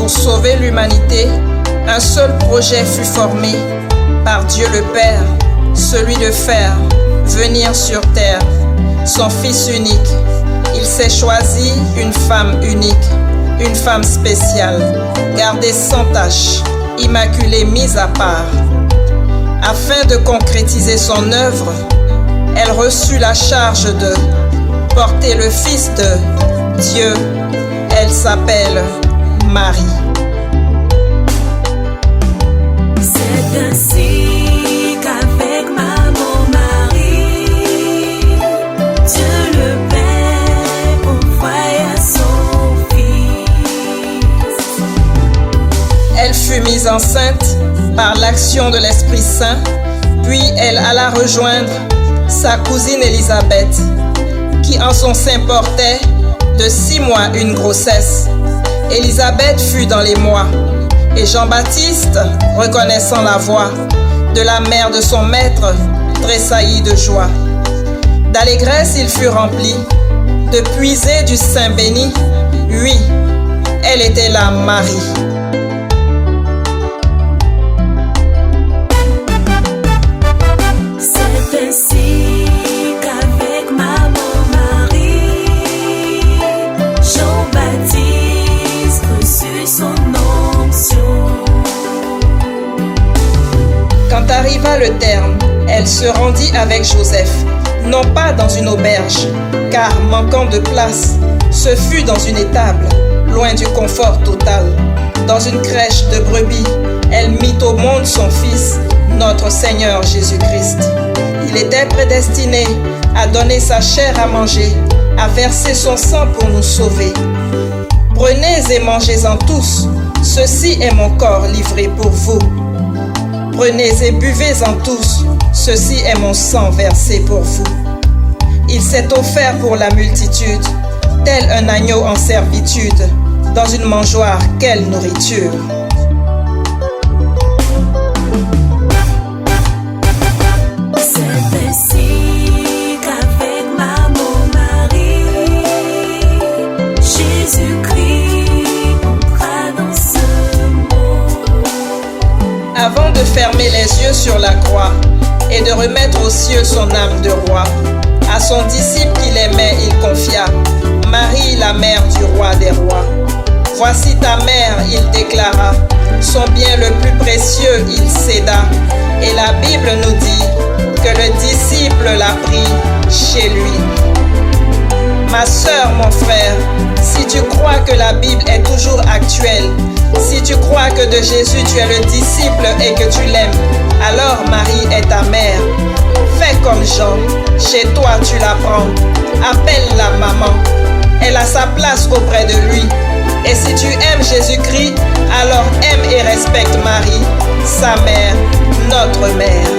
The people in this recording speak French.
pour sauver l'humanité, un seul projet fut formé par Dieu le Père, celui de faire venir sur terre son Fils unique. Il s'est choisi une femme unique, une femme spéciale, gardée sans tache, immaculée, mise à part. Afin de concrétiser son œuvre, elle reçut la charge de porter le Fils de Dieu. Elle s'appelle Marie. C'est ainsi qu'avec maman Marie, Dieu le Père envoya son Fils. Elle fut mise enceinte par l'action de l'Esprit Saint, puis elle alla rejoindre sa cousine Élisabeth, qui en son sein portait de 6 mois une grossesse. Élisabeth fut dans les mois, et Jean-Baptiste, reconnaissant la voix de la mère de son maître, tressaillit de joie. D'allégresse il fut rempli de puiser du sein béni. Oui, elle était la Marie. C'est ainsi qu'avec maman Marie, Jean-Baptiste reçut son onction. Quand arriva le terme, elle se rendit avec Joseph, non pas dans une auberge, car manquant de place, ce fut dans une étable, loin du confort total. Dans une crèche de brebis, elle mit au monde son Fils, notre Seigneur Jésus-Christ. Il était prédestiné à donner sa chair à manger, à verser son sang pour nous sauver. Prenez et mangez-en tous, ceci est mon corps livré pour vous. Prenez et buvez-en tous, ceci est mon sang versé pour vous. Il s'est offert pour la multitude, tel un agneau en servitude, dans une mangeoire, quelle nourriture! C'est ainsi qu'avec maman Marie, Jésus-Christ entra dans ce monde. Avant de fermer les yeux sur la croix et de remettre aux cieux son âme de roi, à son disciple qu'il aimait, il confia Marie, la mère du roi des rois. Voici ta mère, il déclara, son bien le plus précieux il céda. Et la Bible nous dit que le disciple l'a pris chez lui. Ma sœur, mon frère, si tu crois que la Bible est toujours actuelle, si tu crois que de Jésus tu es le disciple et que tu l'aimes, alors Marie est ta mère. Fais comme Jean, chez toi tu la prends, appelle-la maman, elle a sa place auprès de lui. Et si tu aimes Jésus-Christ, alors aime et respecte Marie, sa mère, notre mère.